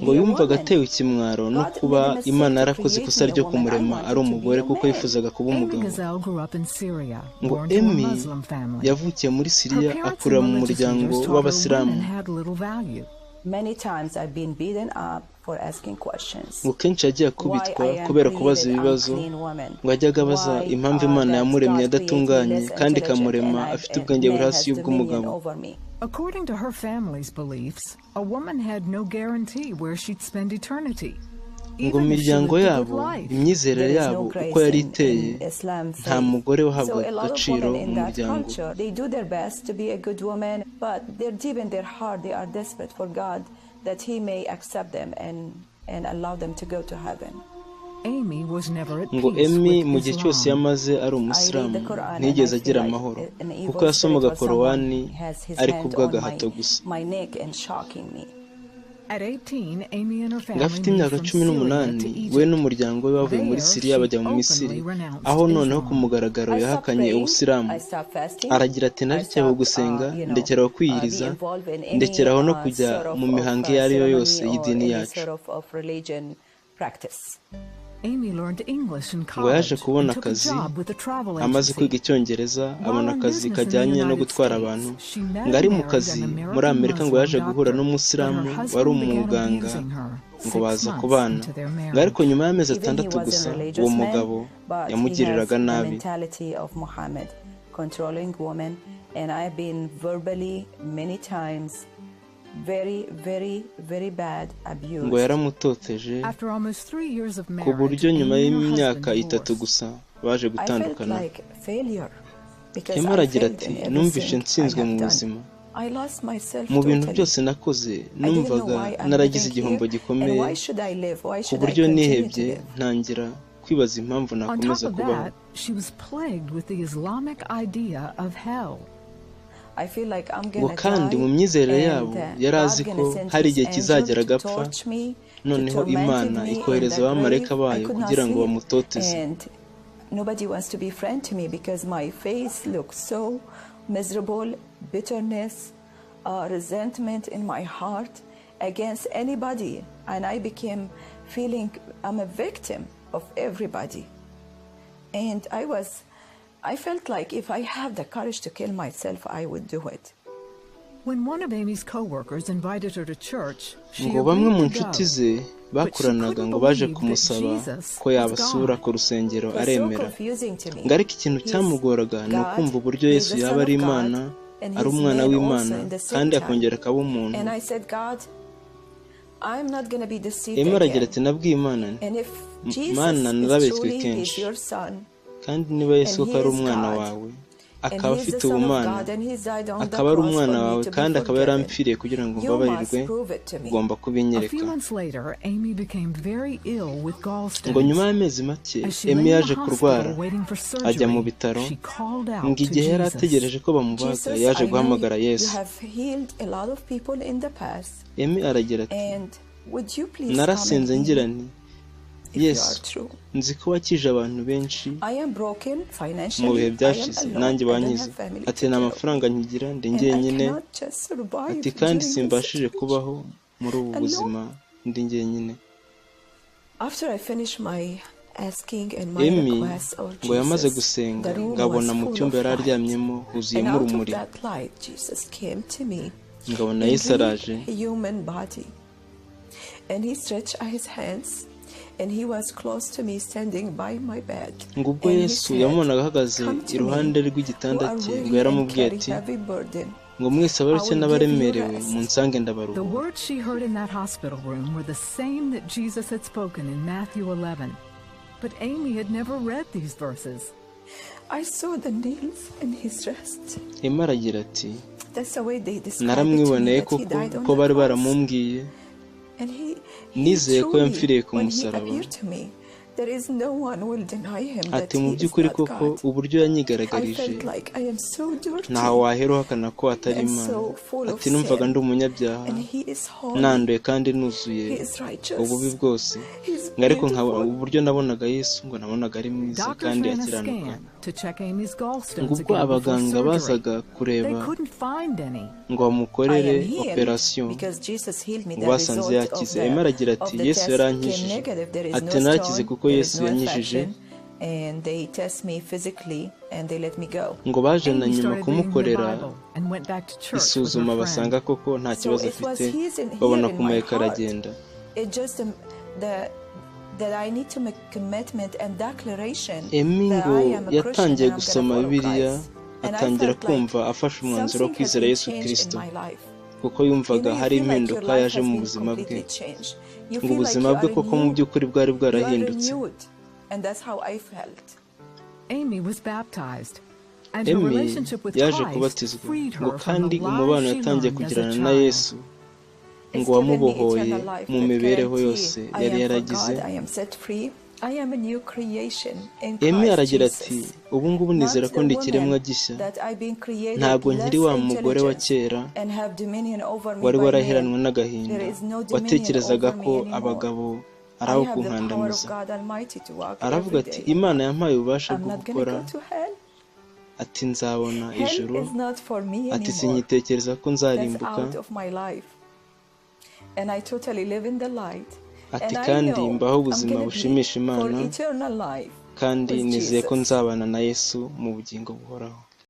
ngo yumvaga atewe ikimwaro no kuba Imana yarakoze ikosa ryo kumurema ari umugore kuko yifuzaga kuba umugabo. Ngo Amy yavukiye muri Syria akurira mu muryango w'Abasilamu. ngo kenshi yagiye akubitwa kubera kubaza ibibazo, ngo ajyaga abaza impamvu Imana yamuremye adatunganye kandi ikamurema afite ubwenge buri hasi y'ubw'umugabo. According to her family's beliefs, a woman had no guarantee where she'd spend eternity. ngo mu miryango yabo, imyizerere yabo uko yari iteye, nta mugore wahabwaga agaciro mu muryango. ngo Amy mu gihe cyose yamaze ari umusilamu ntiyigeze agira amahoro kuko yasomaga Korowani ari kubw'agahato gusa. ngo afite imyaka 18 we n'umuryango we bavuye muri Syria bajya mu Misiri, aho noneho ku mugaragaro yahakanye ubusilamu. aragira ati narekeraho gusenga, ndekeraho kwiyiriza, ndekeraho no kujya mu mihango iyo ari yo yose y'idini yacu. ngo yaje kubona akazi, amaze kwiga Icyongereza abona akazi kajyanye no gutwara abantu. ngo ari mu kazi muri Amerika ngo yaje guhura n'umusilamu wari umuganga, ngo baza kubana. ngo ariko nyuma y'amezi 6 gusa uwo mugabo yamugiriraga nabi. ngo yaramutoteje ku buryo nyuma y'imyaka 3 gusa baje gutandukana. aragira ati numvishe nsinzwe mu buzima, mu bintu byose nakoze numvaga naragize igihombo gikomeye ku buryo nihebye ntangira kwibaza impamvu nakomeza kubaho. ngo kandi mu myizerere yabo yari azi ko hari igihe kizagera agapfa, noneho Imana ikohereza abamarayika bayo kugira ngo bamutoteze. I felt like if I have the courage to kill myself, I would do it. When one of Amy's co-workers invited her to church, ngo bamwe mu nshuti ze bakuranaga ngo baje kumusaba ko yabasura ku rusengero aremera. ngo ariko ikintu cyamugoraga ni ukumva uburyo Yesu yaba ari Imana, ari umwana w'Imana kandi akongera akaba umuntu. Amy aragira ati nabwiye Imana nti Mana narabetswe kenshi, kandi niba Yesu ko ari umwana wawe akaba afite ubumana, akaba ari umwana wawe kandi akaba yarampfiriye kugira ngo mbabarirwe, ugomba kubinyereka. ngo nyuma y'amezi make Amy yaje kurwara ajya mu bitaro. ngo igihe yari ategereje ko bamubaga yaje guhamagara Yesu. Amy aragira ati narasenze ngira nti Yesu, nzi ko wakije abantu benshi mu bihe byashize, nanjye bankize. ati nta mafaranga nkigira, ndi njyenyine. ati kandi simbashije kubaho muri ubu buzima ndi njyenyine. Amy ngo yamaze gusenga, ngabona mu cyumba yari aryamyemo huzuyemo urumuri. ngabona Yesu araje, ngo ubwo Yesu yamubonaga ahagaze iruhande rw'igitanda cye, ngo yaramubwiye ati ngo mwese abarushye n'abaremerewe munsange ndabaruhura. The words she heard in that hospital room were the same that Jesus had spoken in Matthew 11. But Amy had never read these verses. I saw the nails in his wrist. Amy aragira ati naramwiboneye kuko ko bari baramumbwiye, nizeye ko yamfiriye ku musaraba. ati mu by'ukuri koko uburyo yanyigaragarije ntaho wahera uhakana ko atari Imana. ati numvaga ndi umunyabyaha, nanduye kandi nuzuye ububi bwose. ngo ariko uburyo nabonaga Yesu, ngo nabonaga ari mwiza kandi akiranuka. to check Amy's gallstones ngo ubwo again before abaganga surgery. bazaga They kureba couldn't find any. ngo bamukorere operasiyo ngo basanze yakize. Amy aragira ati Yesu yarankijije, ati narakize kuko Yesu yanyijije, ngo baje na nyuma kumukorera isuzuma basanga koko nta kibazo afite, babona kumureka aragenda. Amy ngo yatangiye gusoma Bibiliya, atangira kumva afashe umwanzuro wo kwizera Yesu Kristo kuko yumvaga hari impinduka yaje mu buzima bwe, ngo ubuzima bwe koko mu by'ukuri bwari bwarahindutse. Amy was baptized, and her Amy relationship with yaje Christ kubatizwa, freed ngo her from kandi the umubano lies she yatangiye learned as kugirana a na child. Yesu ngo wamubohoye mu mibereho yose yari yaragize. Amy aragira ati ubu ngubu nizera ko ndi ikiremwa gishya, ntabwo nkiri wa mugore wa kera wari waraheranwe n'agahinda, watekerezaga ko abagabo ari abo kunkandamiza. Aravuga ati Imana yampaye ububasha bwo gukora, ati nzabona ijuru, ati sinyitekereza ko nzarimbuka, ati kandi mbaho ubuzima bushimisha Imana, kandi nizeye ko nzabana na Yesu mu bugingo buhoraho.